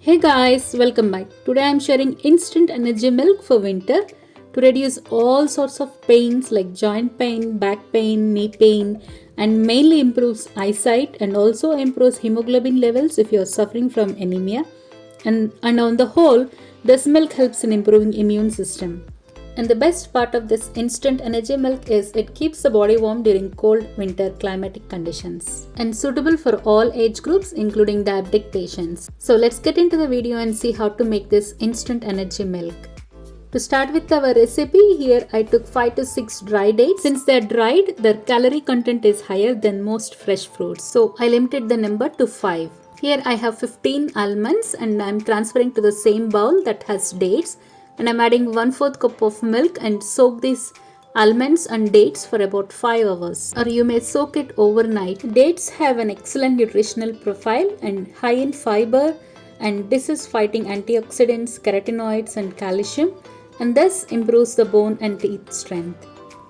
Hey guys, welcome back. Today I am sharing instant energy milk for winter to reduce all sorts of pains like joint pain, back pain, knee pain, and mainly improves eyesight and also improves hemoglobin levels if you are suffering from anemia. And on the whole, this milk helps in improving immune system. And the best part of this instant energy milk is it keeps the body warm during cold winter climatic conditions and suitable for all age groups including diabetic patients. So let's get into the video and see how to make this instant energy milk. To start with our recipe, here I took 5 to 6 dry dates. Since they are dried, their calorie content is higher than most fresh fruits. So I limited the number to 5. Here I have 15 almonds and I am transferring to the same bowl that has dates. And I'm adding 1/4 cup of milk and soak these almonds and dates for about 5 hours, or you may soak it overnight. Dates have an excellent nutritional profile and high in fiber and disease fighting antioxidants, carotenoids and calcium, and thus improves the bone and teeth strength.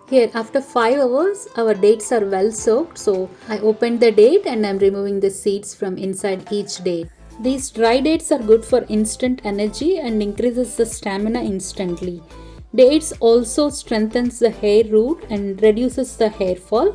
Here after 5 hours our dates are well soaked, so I opened the date and I'm removing the seeds from inside each date. These dry dates are good for instant energy and increases the stamina instantly. Dates also strengthens the hair root and reduces the hair fall,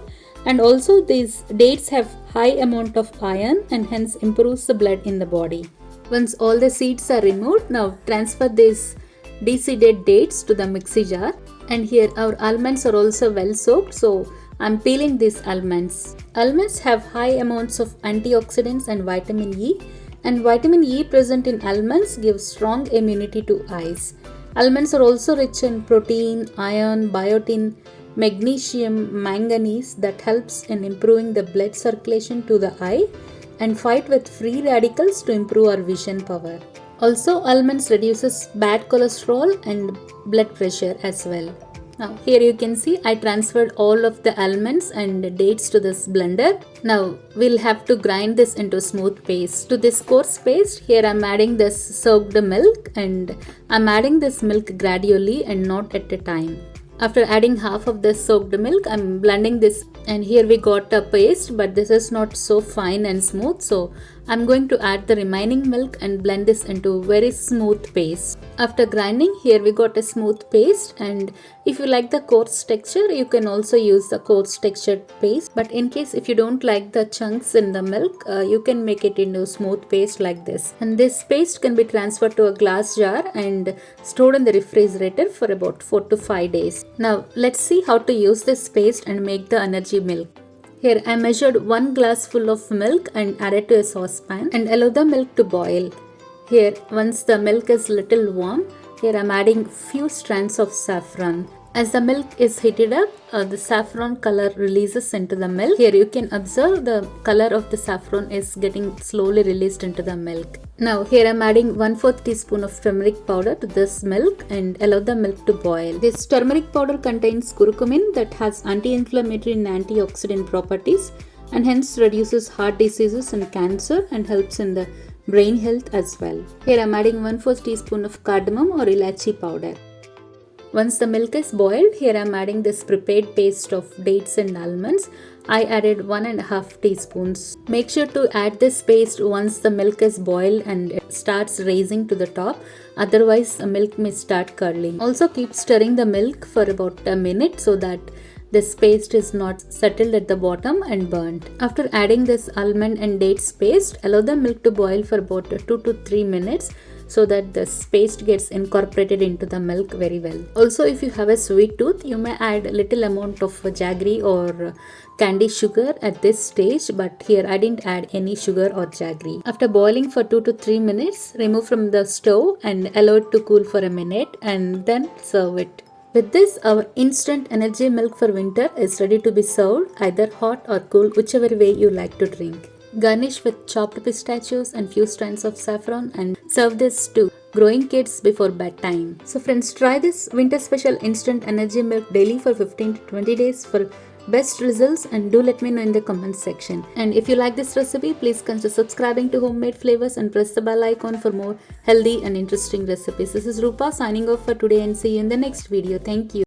and also these dates have high amount of iron and hence improves the blood in the body. Once all the seeds are removed, now transfer these de-seeded dates to the mixie jar, and here our almonds are also well soaked, so I'm peeling these almonds. Almonds have high amounts of antioxidants and vitamin E, and vitamin E present in almonds gives strong immunity to eyes. Almonds are also rich in protein, iron, biotin, magnesium, manganese that helps in improving the blood circulation to the eye and fight with free radicals to improve our vision power. Also, almonds reduces bad cholesterol and blood pressure as well. Now here you can see I transferred all of the almonds and dates to this blender. Now we'll have to grind this into smooth paste. To this coarse paste, here I'm adding this soaked milk, and I'm adding this milk gradually and not at a time. After adding half of this soaked milk, I'm blending this, and here we got a paste, but this is not so fine and smooth, so I'm going to add the remaining milk and blend this into very smooth paste. After grinding, here we got a smooth paste, and if you like the coarse texture, you can also use the coarse textured paste, but in case if you don't like the chunks in the milk, you can make it into smooth paste like this. And this paste can be transferred to a glass jar and stored in the refrigerator for about 4 to 5 days. Now let's see how to use this paste and make the energy milk. Here I measured 1 glass full of milk and added to a saucepan and allow the milk to boil. Here once the milk is little warm, here I am adding few strands of saffron. As the milk is heated up, the saffron color releases into the milk. Here you can observe the color of the saffron is getting slowly released into the milk. Now here I am adding 1/4 teaspoon of turmeric powder to this milk and allow the milk to boil. This turmeric powder contains curcumin that has anti-inflammatory and antioxidant properties and hence reduces heart diseases and cancer and helps in the brain health as well. Here I am adding 1/4 teaspoon of cardamom or ilachi powder. Once the milk is boiled, here I am adding this prepared paste of dates and almonds. I added 1.5 teaspoons. Make sure to add this paste once the milk is boiled and it starts raising to the top. Otherwise, the milk may start curdling. Also keep stirring the milk for about a minute so that this paste is not settled at the bottom and burnt. After adding this almond and dates paste, allow the milk to boil for about 2 to 3 minutes so that the paste gets incorporated into the milk very well. Also, if you have a sweet tooth, you may add a little amount of jaggery or candy sugar at this stage, but here I didn't add any sugar or jaggery. After boiling for 2 to 3 minutes, remove from the stove and allow it to cool for a minute and then serve it. With this, our instant energy milk for winter is ready to be served, either hot or cool, whichever way you like to drink. Garnish with chopped pistachios and few strands of saffron and serve this to growing kids before bedtime. So friends, try this winter special instant energy milk daily for 15 to 20 days for best results, and do let me know in the comment section. And if you like this recipe, please consider subscribing to Homemade Flavors and press the bell icon for more healthy and interesting recipes. This is Rupa signing off for today and see you in the next video. Thank you.